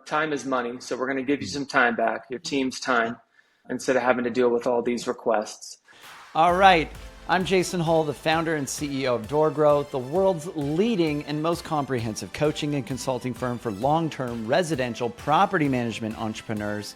time is money. So we're going to give you some time back, your team's time, instead of having to deal with all these requests. All right. I'm Jason Hull, the founder and CEO of DoorGrow, the world's leading and most comprehensive coaching and consulting firm for long-term residential property management entrepreneurs.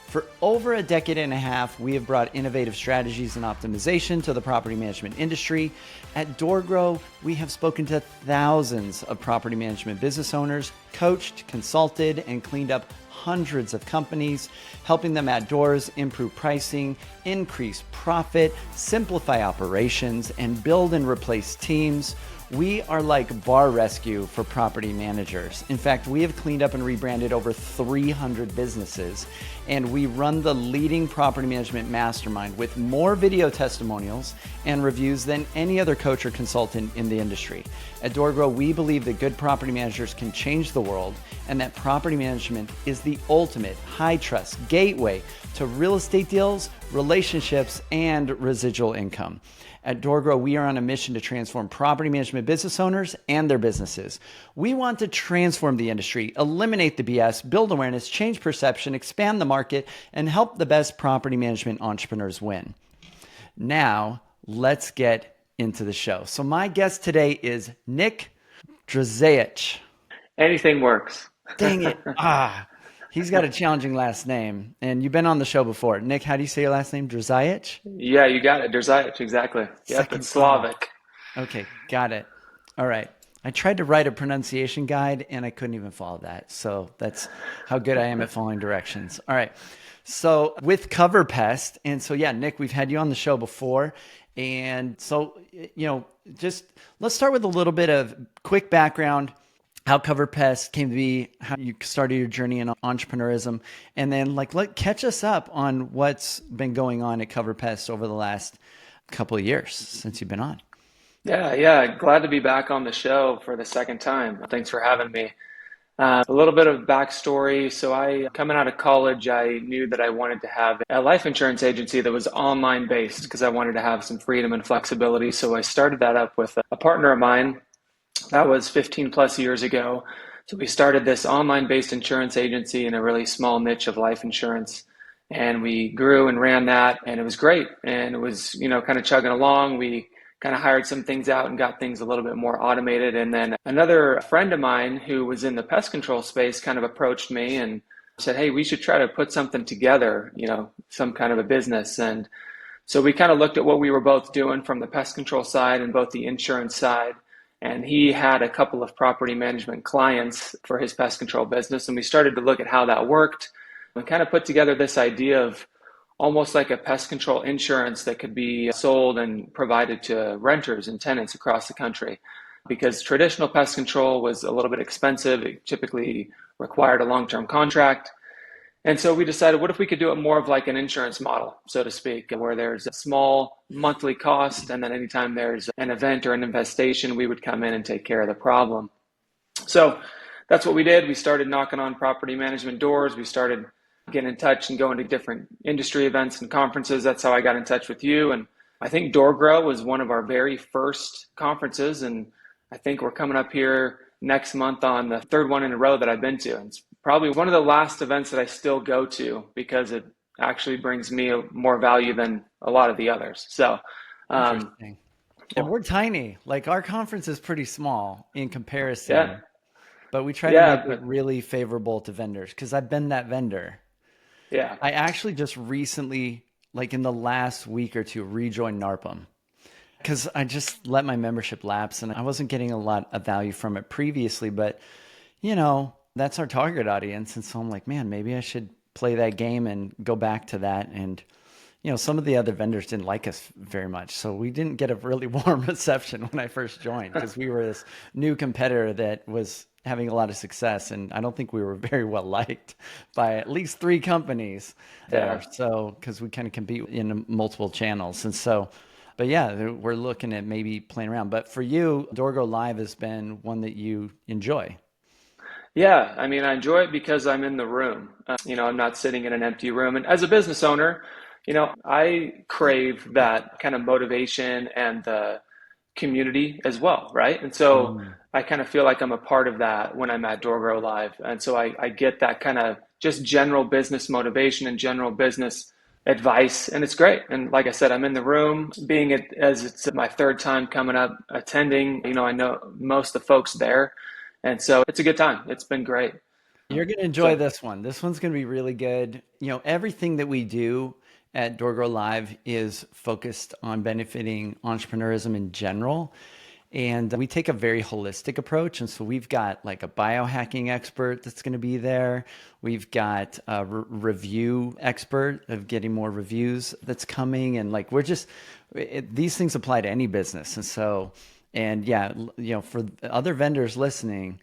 For over a decade and a half, we have brought innovative strategies and optimization to the property management industry. At DoorGrow, we have spoken to thousands of property management business owners, coached, consulted, and cleaned up hundreds of companies, helping them add doors, improve pricing, increase profit, simplify operations, and build and replace teams. We are like bar rescue for property managers. In fact, we have cleaned up and rebranded over 300 businesses, and we run the leading property management mastermind with more video testimonials and reviews than any other coach or consultant in the industry. At DoorGrow, we believe that good property managers can change the world, and that property management is the ultimate high-trust gateway to real estate deals, relationships, and residual income. At DoorGrow, we are on a mission to transform property management business owners and their businesses. We want to transform the industry, eliminate the BS, build awareness, change perception, expand the market, and help the best property management entrepreneurs win. Now, let's get into the show. So my guest today is Nick Drzayich. Anything works. Dang it. He's got a challenging last name, and you've been on the show before. Nick, how do you say your last name? Drzayich? Yeah, you got it. Drzayich, exactly. Yep, it's Slavic. Okay, got it. All right. I tried to write a pronunciation guide, and I couldn't even follow that. So that's how good I am at following directions. All right. So with Cover Pest, and so yeah, Nick, we've had you on the show before. And so, just let's start with a little bit of quick background. How Cover Pest came to be, how you started your journey in entrepreneurism, and then catch us up on what's been going on at Cover Pest over the last couple of years since you've been on. Yeah. Glad to be back on the show for the second time. Thanks for having me. A little bit of backstory. So coming out of college, I knew that I wanted to have a life insurance agency that was online based because I wanted to have some freedom and flexibility. So I started that up with a partner of mine. That was 15 plus years ago. So we started this online-based insurance agency in a really small niche of life insurance. And we grew and ran that, and it was great. And it was, kind of chugging along. We kind of hired some things out and got things a little bit more automated. And then another friend of mine who was in the pest control space kind of approached me and said, hey, we should try to put something together, some kind of a business. And so we kind of looked at what we were both doing from the pest control side and both the insurance side. And he had a couple of property management clients for his pest control business. And we started to look at how that worked and kind of put together this idea of almost like a pest control insurance that could be sold and provided to renters and tenants across the country. Because traditional pest control was a little bit expensive. It typically required a long-term contract. And so we decided, what if we could do it more of like an insurance model, so to speak, where there's a small monthly cost, and then anytime there's an event or an infestation, we would come in and take care of the problem. So that's what we did. We started knocking on property management doors. We started getting in touch and going to different industry events and conferences. That's how I got in touch with you. And I think DoorGrow was one of our very first conferences. And I think we're coming up here next month on the third one in a row that I've been to. And it's probably one of the last events that I still go to because it actually brings me more value than a lot of the others. So, interesting. And we're tiny. Like our conference is pretty small in comparison, but we try to make it really favorable to vendors because I've been that vendor. Yeah. I actually just recently, like in the last week or two, rejoined NARPM because I just let my membership lapse and I wasn't getting a lot of value from it previously, but that's our target audience. And so I'm like, man, maybe I should play that game and go back to that. And, some of the other vendors didn't like us very much. So we didn't get a really warm reception when I first joined because we were this new competitor that was having a lot of success. And I don't think we were very well liked by at least 3 companies there. So, because we kind of compete in multiple channels. And so, but yeah, we're looking at maybe playing around. But for you, DoorGrow Live has been one that you enjoy. Yeah, I mean, I enjoy it because I'm in the room. I'm not sitting in an empty room. And as a business owner, I crave that kind of motivation and the community as well, right? And so Mm. I kind of feel like I'm a part of that when I'm at DoorGrow Live. And so I get that kind of just general business motivation and general business advice. And it's great. And like I said, I'm in the room being it as it's my third time coming up attending. I know most of the folks there. And so it's a good time. It's been great. You're going to enjoy So this one. This one's going to be really good. Everything that we do at DoorGrow Live is focused on benefiting entrepreneurism in general. And we take a very holistic approach. And so we've got like a biohacking expert that's going to be there. We've got a review expert of getting more reviews that's coming. And like, these things apply to any business. And so, and yeah, for the other vendors listening,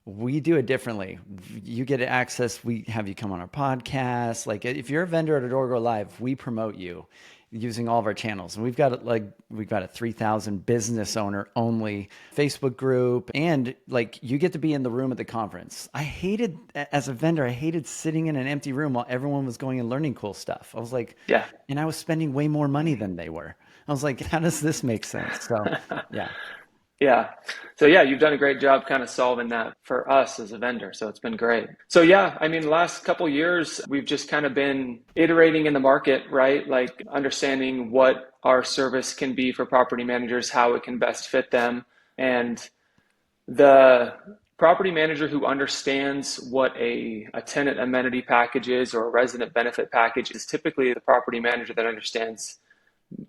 we do it differently. You get access. We have you come on our podcast. Like if you're a vendor at DoorGrow Live, we promote you using all of our channels. And we've got a 3,000 business owner only Facebook group. And like you get to be in the room at the conference. As a vendor, I hated sitting in an empty room while everyone was going and learning cool stuff. I was like, yeah. and I was spending way more money than they were. I was like, how does this make sense? So yeah. Yeah. So yeah, you've done a great job kind of solving that for us as a vendor. So it's been great. So yeah, I mean, the last couple of years, we've just kind of been iterating in the market, right? Like understanding what our service can be for property managers, how it can best fit them. And the property manager who understands what a tenant amenity package is or a resident benefit package is typically the property manager that understands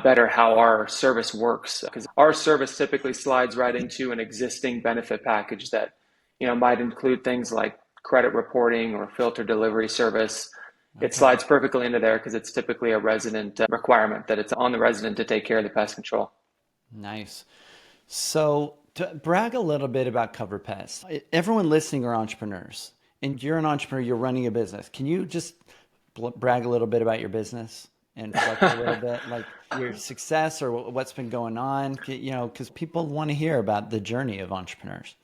better how our service works, because our service typically slides right into an existing benefit package that might include things like credit reporting or filter delivery service. It Okay. slides perfectly into there because it's typically a resident requirement that it's on the resident to take care of the pest control. Nice. So to brag a little bit about Cover Pest, everyone listening are entrepreneurs, and you're an entrepreneur, you're running a business. Can you just brag a little bit about your business and flex a little bit, like your success or what's been going on? Because people want to hear about the journey of entrepreneurs.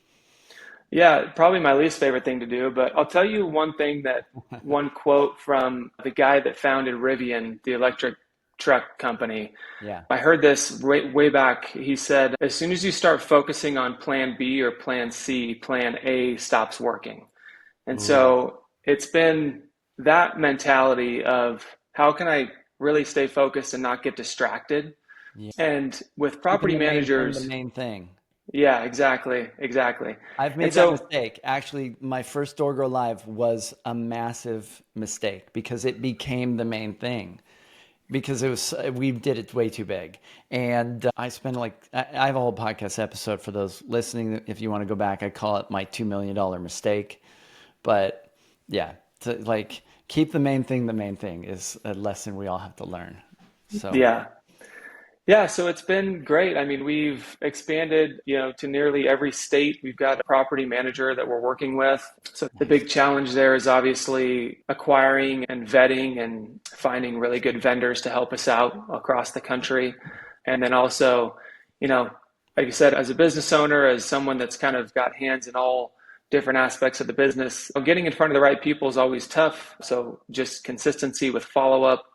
Yeah, probably my least favorite thing to do, but I'll tell you one quote from the guy that founded Rivian, the electric truck company. Yeah. I heard this way back. He said, as soon as you start focusing on plan B or plan C, plan A stops working. And Ooh. so it's been that mentality of how can I really stay focused and not get distracted? Yeah. And with Keeping property the main thing the managers, main thing. yeah, exactly, exactly. I've And made that so, mistake. Actually, my first DoorGrow Live was a massive mistake because it became the main thing. Because we did it way too big. And I spent I have a whole podcast episode for those listening. If you want to go back, I call it my $2 million mistake. But yeah, to keep the main thing is a lesson we all have to learn. So yeah. Yeah, so it's been great. I mean, we've expanded, to nearly every state. We've got a property manager that we're working with. So the nice. big challenge there is obviously acquiring and vetting and finding really good vendors to help us out across the country. And then also, you know, like you said, as a business owner, as someone that's kind of got hands in all different aspects of the business, getting in front of the right people is always tough. So just consistency with follow up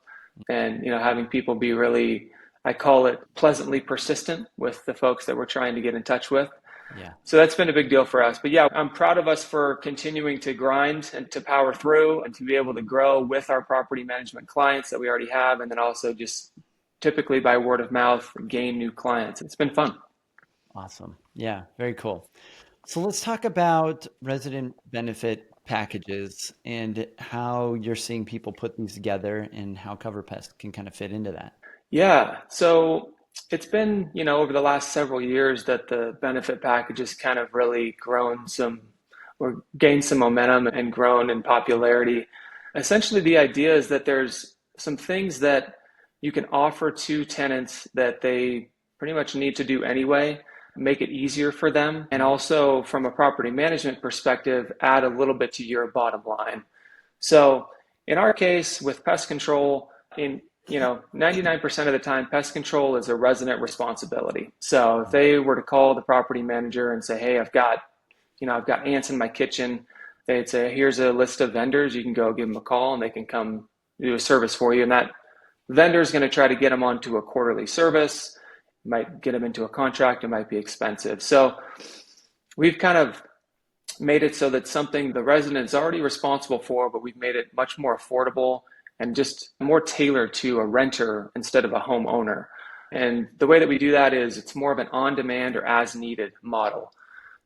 and, having people be really, I call it pleasantly persistent with the folks that we're trying to get in touch with. Yeah. So that's been a big deal for us. But yeah, I'm proud of us for continuing to grind and to power through and to be able to grow with our property management clients that we already have. And then also just typically by word of mouth, gain new clients. It's been fun. Awesome. Yeah, very cool. So let's talk about resident benefit packages and how you're seeing people put these together and how CoverPest can kind of fit into that. Yeah. So it's been, over the last several years that the benefit package has kind of really grown or gained some momentum and grown in popularity. Essentially, the idea is that there's some things that you can offer to tenants that they pretty much need to do anyway, make it easier for them, and also from a property management perspective, add a little bit to your bottom line. So in our case with pest control, 99% of the time, pest control is a resident responsibility. So if they were to call the property manager and say, hey, I've got ants in my kitchen, they'd say, here's a list of vendors. You can go give them a call and they can come do a service for you. And that vendor is going to try to get them onto a quarterly service. might get them into a contract, it might be expensive. So we've kind of made it so that something the resident is already responsible for, but we've made it much more affordable and just more tailored to a renter instead of a homeowner. And the way that we do that is it's more of an on-demand or as-needed model.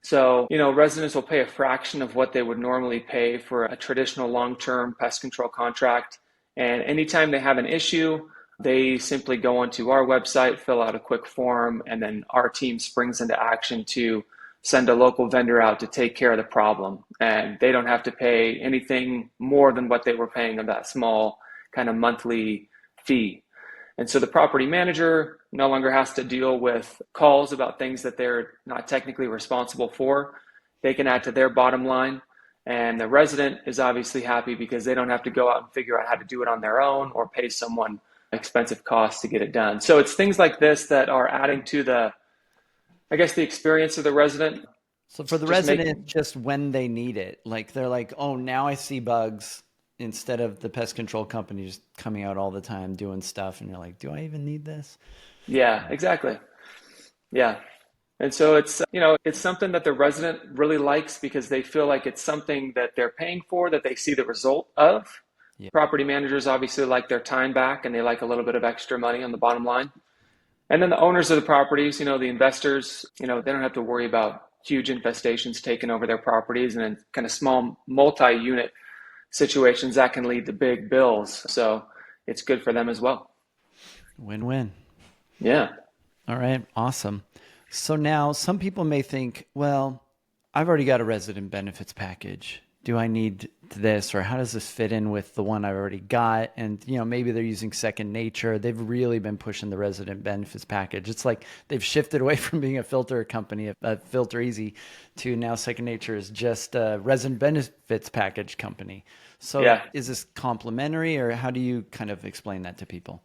So, residents will pay a fraction of what they would normally pay for a traditional long-term pest control contract. And anytime they have an issue, they simply go onto our website, fill out a quick form, and then our team springs into action to send a local vendor out to take care of the problem. And they don't have to pay anything more than what they were paying of that small kind of monthly fee. And so the property manager no longer has to deal with calls about things that they're not technically responsible for. They can add to their bottom line. And the resident is obviously happy because they don't have to go out and figure out how to do it on their own or pay someone expensive costs to get it done. So it's things like this that are adding to the experience of the resident. So for the resident, just when they need it, like they're like, oh, now I see bugs, instead of the pest control company just coming out all the time doing stuff. And you're like, do I even need this? Yeah, exactly. Yeah. And so it's, it's something that the resident really likes because they feel like it's something that they're paying for, that they see the result of. Yeah. Property managers obviously like their time back and they like a little bit of extra money on the bottom line. And then the owners of the properties, the investors, they don't have to worry about huge infestations taking over their properties, and in kind of small multi-unit situations that can lead to big bills. So it's good for them as well. Win-win. Yeah. All right. Awesome. So now some people may think, well, I've already got a resident benefits package. Do I need this, or how does this fit in with the one I've already got? And, maybe they're using Second Nature. They've really been pushing the resident benefits package. It's like they've shifted away from being a filter company, a Filter Easy, to now Second Nature is just a resident benefits package company. So yeah. Is this complementary, or how do you kind of explain that to people?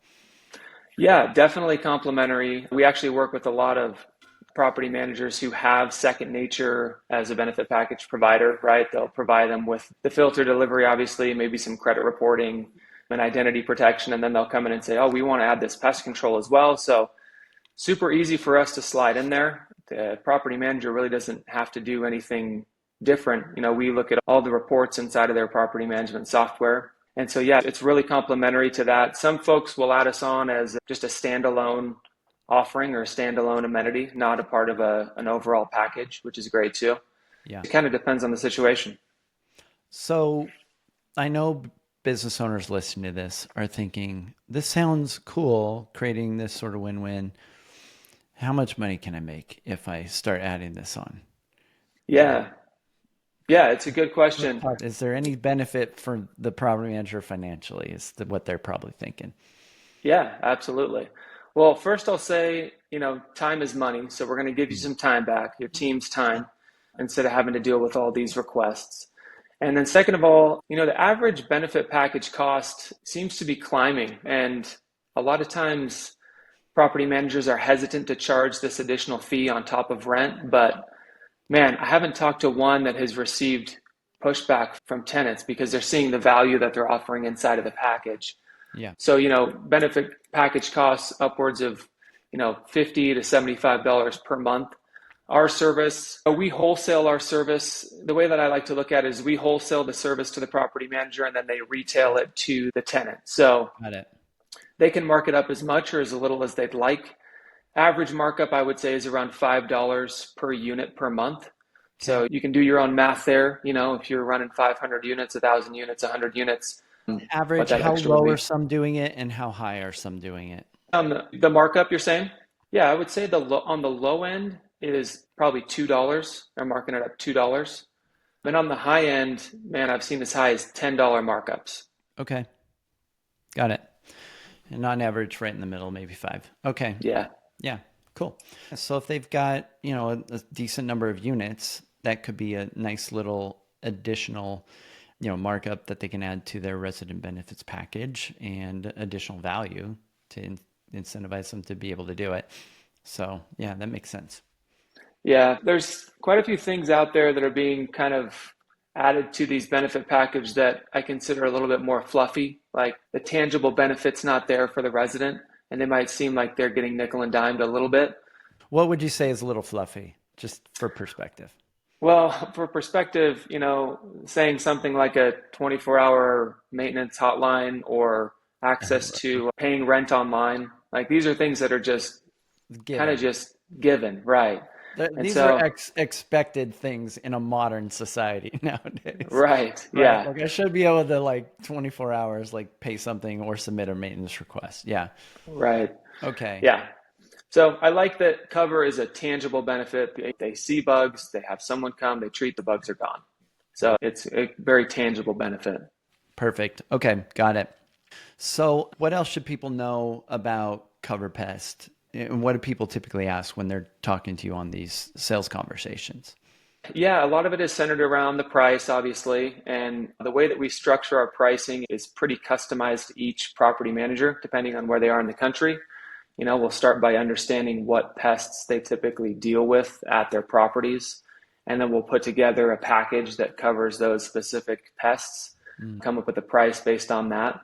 Yeah, definitely complementary. We actually work with a lot of property managers who have Second Nature as a benefit package provider, right? They'll provide them with the filter delivery, obviously, maybe some credit reporting and identity protection, and then they'll come in and say, oh, we want to add this pest control as well. So super easy for us to slide in there. The property manager really doesn't have to do anything different. We look at all the reports inside of their property management software. And so, yeah, it's really complementary to that. Some folks will add us on as just a standalone offering or a standalone amenity, not a part of an overall package, which is great too. Yeah. It kind of depends on the situation. So I know business owners listening to this are thinking, this sounds cool, creating this sort of win-win. How much money can I make if I start adding this on? Yeah. Yeah, it's a good question. Is there any benefit for the property manager financially, is what they're probably thinking? Yeah, absolutely. Well, first I'll say, time is money. So we're going to give you some time back, your team's time, instead of having to deal with all these requests. And then second of all, the average benefit package cost seems to be climbing. And a lot of times property managers are hesitant to charge this additional fee on top of rent. But man, I haven't talked to one that has received pushback from tenants because they're seeing the value that they're offering inside of the package. Yeah. So, benefit package costs upwards of, $50 to $75 per month. Our service, we wholesale our service. The way that I like to look at it is we wholesale the service to the property manager and then they retail it to the tenant. So got it. They can mark it up as much or as little as they'd like. Average markup, I would say, is around $5 per unit per month. So you can do your own math there. If you're running 500 units, 1,000 units, 100 units. Average, how low are some doing it and how high are some doing it? The markup you're saying? Yeah, I would say on the low end, it is probably $2. They're marking it up $2. And on the high end, man, I've seen as high as $10 markups. Okay. Got it. And on average, right in the middle, maybe 5. Okay. Yeah. Yeah. Cool. So if they've got, a decent number of units, that could be a nice little additional markup that they can add to their resident benefits package and additional value to incentivize them to be able to do it. So yeah, that makes sense. Yeah, there's quite a few things out there that are being kind of added to these benefit package that I consider a little bit more fluffy, like the tangible benefits not there for the resident. and they might seem like they're getting nickel and dimed a little bit. What would you say is a little fluffy, just for perspective? Well, for perspective, saying something like a 24-hour maintenance hotline or access to paying rent online, like these are things that are just kind of Given. just given, right? And These are so, expected things in a modern society nowadays, right, right? yeah, Like I should be able to like 24 hours, like pay something or submit a maintenance request. Yeah. right, Okay. yeah. So I like that cover is a tangible benefit. They see bugs, they have someone come, they treat the bugs are gone. So it's a very tangible benefit. Perfect. Okay. Got it. So what else should people know about Cover Pest? And what do people typically ask when they're talking to you on these sales conversations? Yeah, a lot of it is centered around the price, obviously. And the way that we structure our pricing is pretty customized to each property manager, depending on where they are in the country. We'll start by understanding what pests they typically deal with at their properties. And then we'll put together a package that covers those specific pests, Mm. come up with a price based on that.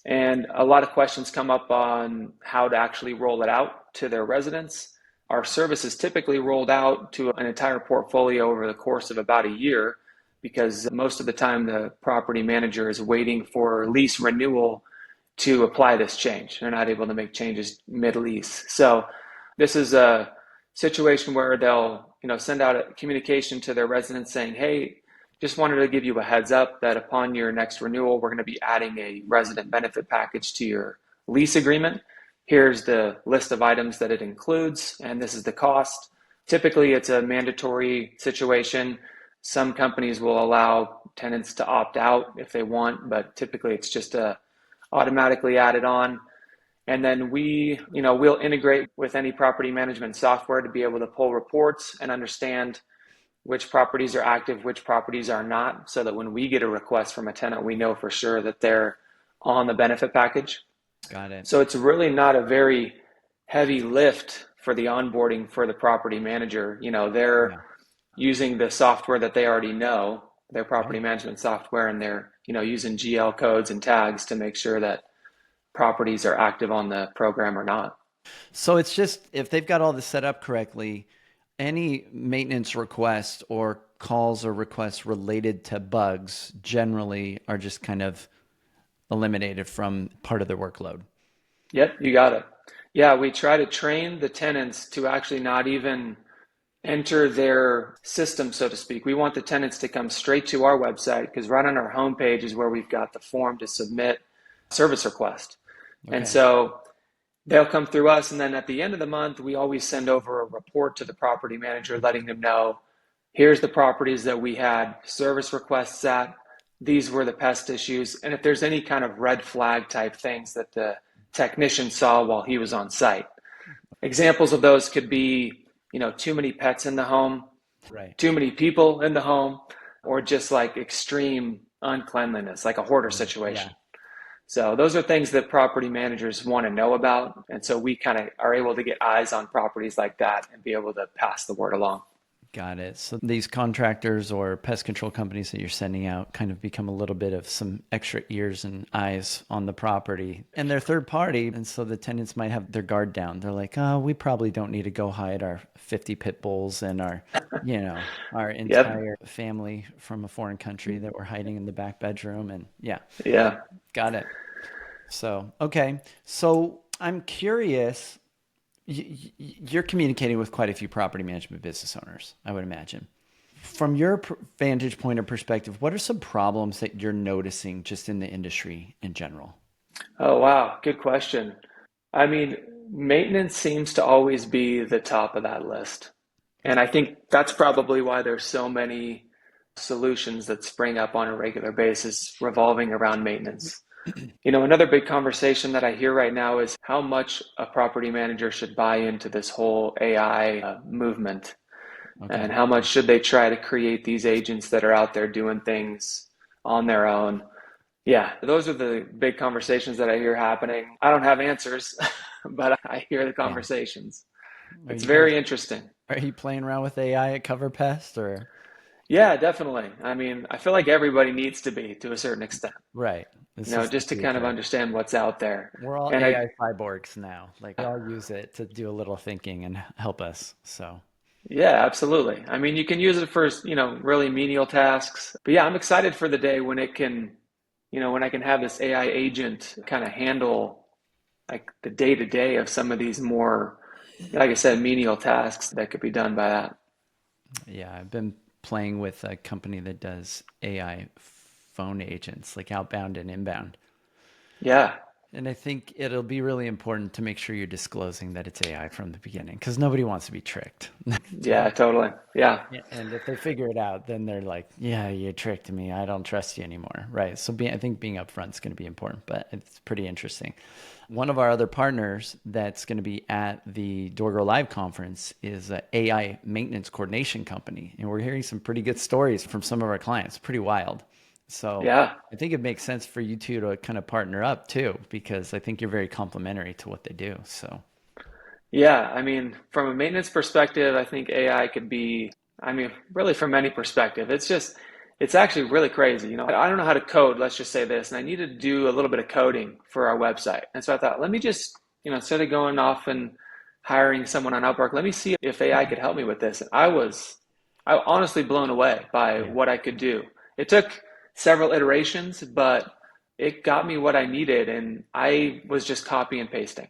And a lot of questions come up on how to actually roll it out to their residents. Our service is typically rolled out to an entire portfolio over the course of about a year because most of the time the property manager is waiting for lease renewal to apply this change. They're not able to make changes mid-lease. So this is a situation where they'll, send out a communication to their residents saying, hey, just wanted to give you a heads up that upon your next renewal, we're going to be adding a resident benefit package to your lease agreement. Here's the list of items that it includes, and this is the cost. Typically, it's a mandatory situation. Some companies will allow tenants to opt out if they want, but typically it's just automatically added on. And then we'll integrate with any property management software to be able to pull reports and understand which properties are active, which properties are not, so that when we get a request from a tenant, we know for sure that they're on the benefit package. Got it. So it's really not a very heavy lift for the onboarding for the property manager. They're Yeah. using the software that they already know, their property Right. management software, and they're, using GL codes and tags to make sure that properties are active on the program or not. So it's just if they've got all this set up correctly, any maintenance requests or calls or requests related to bugs generally are just kind of eliminated from part of their workload. Yep, you got it. Yeah, we try to train the tenants to actually not even enter their system, so to speak. We want the tenants to come straight to our website because right on our homepage is where we've got the form to submit service request. And Okay. so they'll come through us, and then at the end of the month, we always send over a report to the property manager letting them know, here's the properties that we had service requests at, these were the pest issues, and if there's any kind of red flag type things that the technician saw while he was on site. Examples of those could be, too many pets in the home, Right. too many people in the home, or just like extreme uncleanliness, like a hoarder Yeah. situation. So those are things that property managers want to know about. And so we kind of are able to get eyes on properties like that and be able to pass the word along. Got it. So these contractors or pest control companies that you're sending out kind of become a little bit of some extra ears and eyes on the property. And they're third party. And so the tenants might have their guard down. They're like, oh, we probably don't need to go hide our 50 pit bulls and our Yep. entire family from a foreign country that we're hiding in the back bedroom. And yeah, Yeah. got it. So, okay. So I'm curious. You're communicating with quite a few property management business owners, I would imagine. From your vantage point or perspective, what are some problems that you're noticing just in the industry in general? Oh, wow. Good question. I mean, maintenance seems to always be the top of that list. And I think that's probably why there's so many solutions that spring up on a regular basis revolving around maintenance. Another big conversation that I hear right now is how much a property manager should buy into this whole AI movement, and Okay. how much should they try to create these agents that are out there doing things on their own. Yeah, those are the big conversations that I hear happening. I don't have answers, but I hear the Yeah. conversations. Are It's you guys very interesting. are you playing around with AI at Cover Pest or? Yeah, definitely. I mean, I feel like everybody needs to be to a certain extent, Right. This is the just to kind of future. understand what's out there. We're all And I, AI cyborgs now. Like we all use it to do a little thinking and help us. So, yeah, absolutely. I mean, you can use it for, really menial tasks. But yeah, I'm excited for the day when it can, when I can have this AI agent kind of handle like the day to day of some of these more, like I said, menial tasks that could be done by that. yeah, I've been playing with a company that does AI phone agents, like outbound and inbound. Yeah, And I think it'll be really important to make sure you're disclosing that it's AI from the beginning because nobody wants to be tricked. yeah, totally. Yeah, Yeah, and if they figure it out, then they're like, "Yeah, you tricked me. I don't trust you anymore." Right? So, I think being upfront is going to be important, but it's pretty interesting. One of our other partners that's going to be at the DoorGrow Live conference is an AI maintenance coordination company, and we're hearing some pretty good stories from some of our clients. Pretty wild. So, yeah. I think it makes sense for you two to kind of partner up too, because I think you're very complementary to what they do. So, Yeah, I mean, from a maintenance perspective, I think AI could be, I mean, really from any perspective. It's actually really crazy. I don't know how to code, let's just say this, and I needed to do a little bit of coding for our website. And so I thought, let me just, instead of going off and hiring someone on Upwork, let me see if AI could help me with this. And I honestly blown away by yeah. what I could do. It took several iterations, but it got me what I needed, and I was just copy and pasting.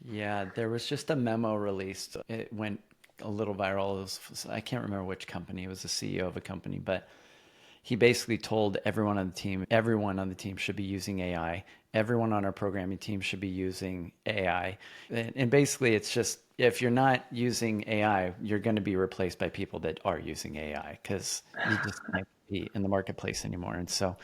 Yeah, there was just a memo released. It went a little viral. I can't remember which company. It was the CEO of a company, but he basically told everyone on the team should be using AI. Everyone on our programming team should be using AI. And basically, it's just if you're not using AI, you're going to be replaced by people that are using AI because you just can't be in the marketplace anymore. And so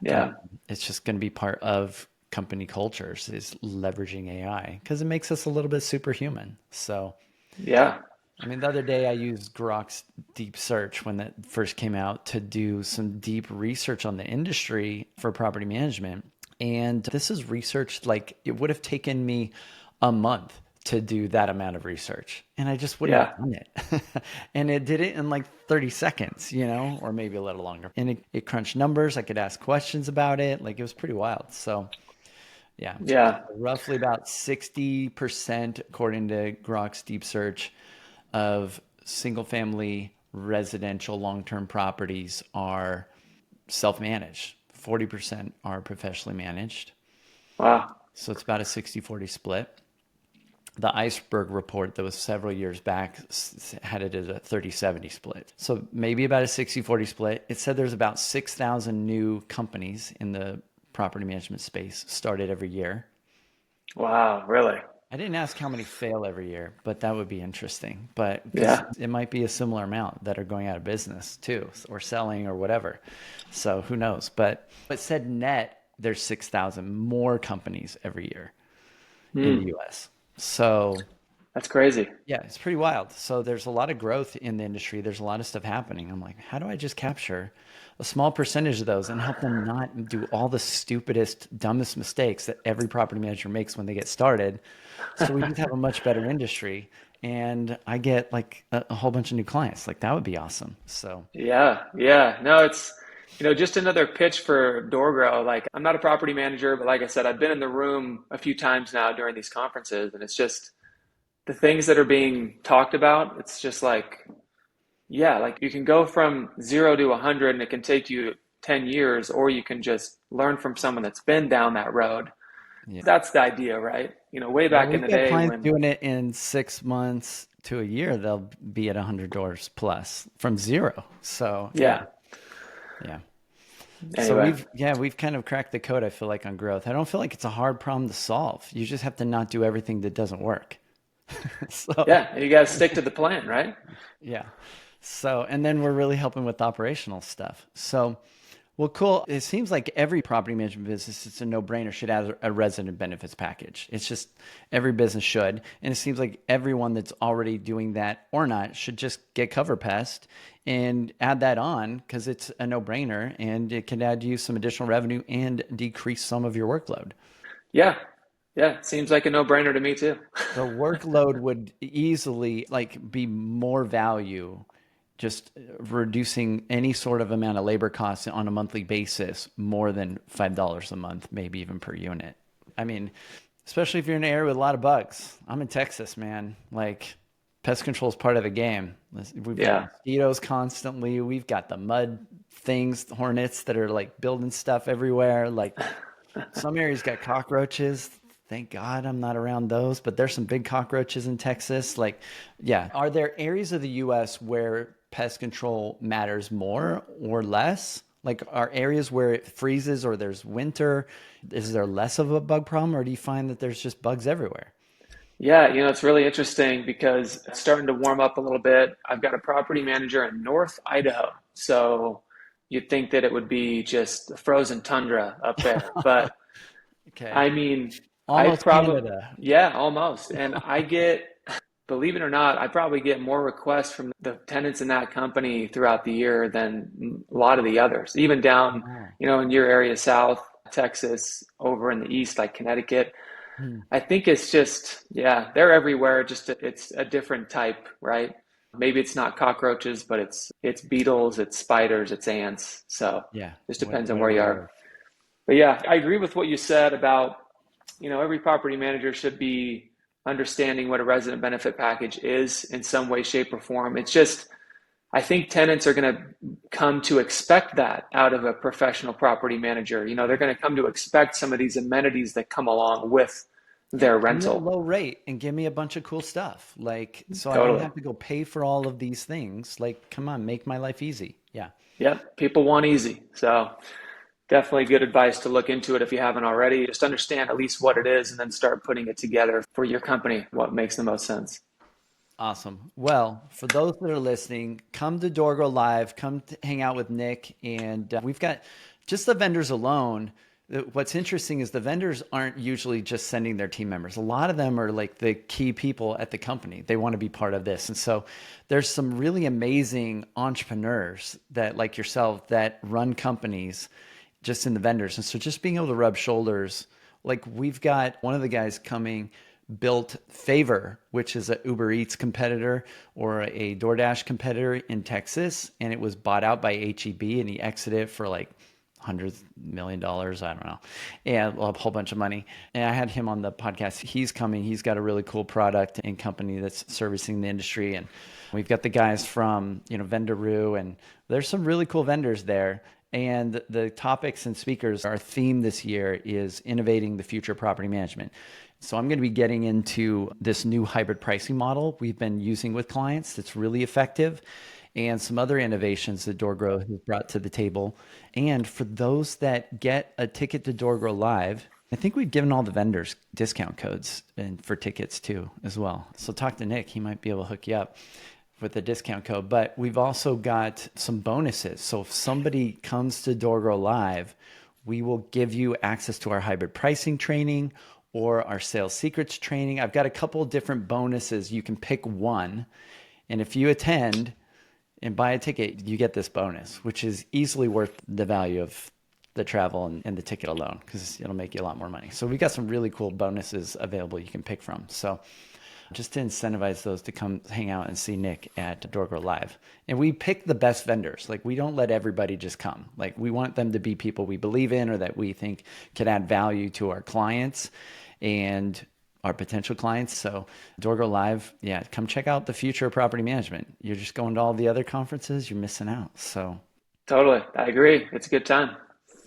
um, Yeah. it's just going to be part of company cultures is leveraging AI because it makes us a little bit superhuman. So, Yeah. I mean, the other day I used Grok's deep search when that first came out to do some deep research on the industry for property management. And this is research like it would have taken me a month to do that amount of research. And I just wouldn't Yeah. have done it. And it did it in like 30 seconds, or maybe a little longer. And it crunched numbers. I could ask questions about it. Like it was pretty wild. So, yeah, Yeah. roughly about 60%, according to Grok's deep search, of single family residential long term properties are self managed. 40% are professionally managed. Wow. So it's about a 60-40 split. The iceberg report that was several years back had it as a 30-70 split. So maybe about a 60-40 split. It said there's about 6,000 new companies in the property management space started every year. Wow. Really? I didn't ask how many fail every year, but that would be interesting. But because Yeah. it might be a similar amount that are going out of business too, or selling or whatever. So who knows? But it said net, there's 6,000 more companies every year in the Hmm. US. So That's crazy. yeah, it's pretty wild. So there's a lot of growth in the industry. There's a lot of stuff happening. I'm like, how do I just capture a small percentage of those and help them not do all the stupidest, dumbest mistakes that every property manager makes when they get started? So we just have a much better industry and I get like a whole bunch of new clients. Like that would be awesome. So Yeah. Yeah. No, it's, just another pitch for DoorGrow. Like, I'm not a property manager, but like I said, I've been in the room a few times now during these conferences, and it's just the things that are being talked about. It's just like, yeah, like you can go from 0 to 100 and it can take you 10 years, or you can just learn from someone that's been down that road. yeah. That's the idea, right? Way Yeah, back in we've the got day clients when, doing it in 6 months to a year. They'll be at 100 doors plus from zero. So yeah, yeah. yeah. So Anyway, we've kind of cracked the code, I feel like, on growth. I don't feel like it's a hard problem to solve. You just have to not do everything that doesn't work. So, yeah, you got to stick to the plan, right? yeah. So, and then we're really helping with operational stuff. So, well, cool. It seems like every property management business, it's a no-brainer, should have a resident benefits package. It's just every business should. And it seems like everyone that's already doing that or not should just get Cover Pest and add that on because it's a no-brainer and it can add you some additional revenue and decrease some of your workload. Yeah, yeah, seems like a no-brainer to me too. The workload would easily like be more value just reducing any sort of amount of labor costs on a monthly basis more than $5 a month, maybe even per unit. I mean, especially if you're in an area with a lot of bugs. I'm in Texas, man. Like, pest control is part of the game. We've got Yeah. mosquitoes constantly. We've got the mud things, hornets that are like building stuff everywhere. Like, some areas got cockroaches. Thank God I'm not around those, but there's some big cockroaches in Texas. Like, yeah. Are there areas of the US where pest control matters more or less? Like, are areas where it freezes or there's winter, is there less of a bug problem, or do you find that there's just bugs everywhere? Yeah, it's really interesting because it's starting to warm up a little bit. I've got a property manager in North Idaho. So you'd think that it would be just frozen tundra up there. But Okay. I mean, I Almost probably, Canada. yeah, almost. And I get, believe it or not, I probably get more requests from the tenants in that company throughout the year than a lot of the others, even down, Wow. in your area, South Texas, over in the East, like Connecticut. Hmm. I think it's just, yeah, they're everywhere. Just it's a different type, right? Maybe it's not cockroaches, but it's beetles, it's spiders, it's ants. So Yeah. just depends on where you Whatever are. works. But yeah, I agree with what you said about, every property manager should be understanding what a resident benefit package is in some way, shape, or form. It's just, I think tenants are going to come to expect that out of a professional property manager. They're going to come to expect some of these amenities that come along with Yeah, their give me a rental. low rate and give me a bunch of cool stuff. Like, so I don't Totally. have to go pay for all of these things. Like, come on, make my life easy. Yeah. Yep. People want easy. So definitely good advice to look into it if you haven't already. Just understand at least what it is and then start putting it together for your company, what makes the most sense. Awesome. Well, for those that are listening, come to DoorGrow Live, come to hang out with Nick. And we've got just the vendors alone. What's interesting is the vendors aren't usually just sending their team members. A lot of them are like the key people at the company. They want to be part of this. And so there's some really amazing entrepreneurs that, like yourself, that run companies just in the vendors. And so just being able to rub shoulders, like we've got one of the guys coming built Favor, which is a Uber Eats competitor or a DoorDash competitor in Texas, and it was bought out by HEB, and he exited for like $100 million, I don't know, and a whole bunch of money. And I had him on the podcast. He's coming. He's got a really cool product and company that's servicing the industry, and we've got the guys from Vendoroo, and there's some really cool vendors there. And the topics and speakers, our theme this year is innovating the future of property management. So I'm going to be getting into this new hybrid pricing model we've been using with clients that's really effective, and some other innovations that DoorGrow has brought to the table. And for those that get a ticket to DoorGrow Live, I think we've given all the vendors discount codes and for tickets too as well. So talk to Nick, he might be able to hook you up with a discount code. But we've also got some bonuses. So if somebody comes to DoorGrow Live, we will give you access to our hybrid pricing training or our sales secrets training. I've got a couple of different bonuses. You can pick one. And if you attend and buy a ticket, you get this bonus, which is easily worth the value of the travel and the ticket alone, because it'll make you a lot more money. So we got some really cool bonuses available you can pick from. So just to incentivize those to come hang out and see Nick at DoorGrow Live. And we pick the best vendors. Like, we don't let everybody just come. Like, we want them to be people we believe in or that we think can add value to our clients and our potential clients. So DoorGrow Live, yeah, come check out the future of property management. You're just going to all the other conferences, you're missing out. So, Totally. I agree. It's a good time.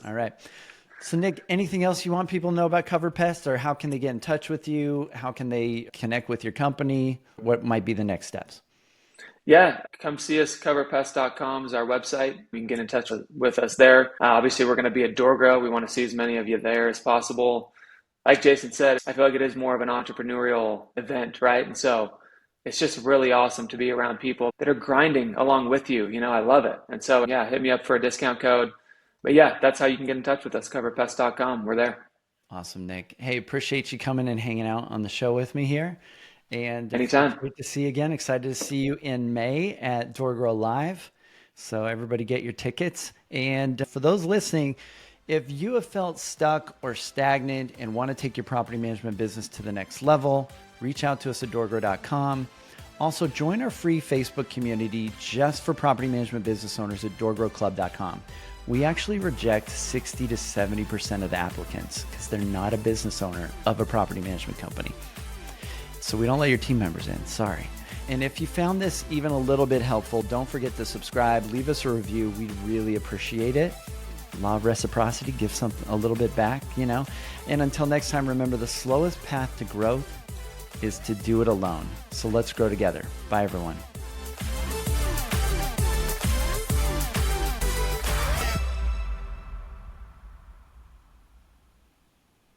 all right. So Nick, anything else you want people to know about Cover Pest, or how can they get in touch with you? How can they connect with your company? What might be the next steps? Yeah, come see us. Coverpest.com is our website. You can get in touch with us there. Obviously, we're going to be at DoorGrow. We want to see as many of you there as possible. Like Jason said, I feel like it is more of an entrepreneurial event, right? And so it's just really awesome to be around people that are grinding along with you. I love it. And so, yeah, hit me up for a discount code. But yeah, that's how you can get in touch with us. Coverpest.com. We're there. Awesome, Nick. Hey, appreciate you coming and hanging out on the show with me here. And it's Anytime. great to see you again. Excited to see you in May at DoorGrow Live. So everybody get your tickets. And for those listening, if you have felt stuck or stagnant and want to take your property management business to the next level, reach out to us at doorgrow.com. Also, join our free Facebook community just for property management business owners at DoorGrowClub.com. We actually reject 60 to 70% of the applicants because they're not a business owner of a property management company. So we don't let your team members in, sorry. And if you found this even a little bit helpful, don't forget to subscribe, leave us a review. We'd really appreciate it. Law of reciprocity, give something a little bit back, you know? And until next time, remember the slowest path to growth is to do it alone. So let's grow together. Bye, everyone.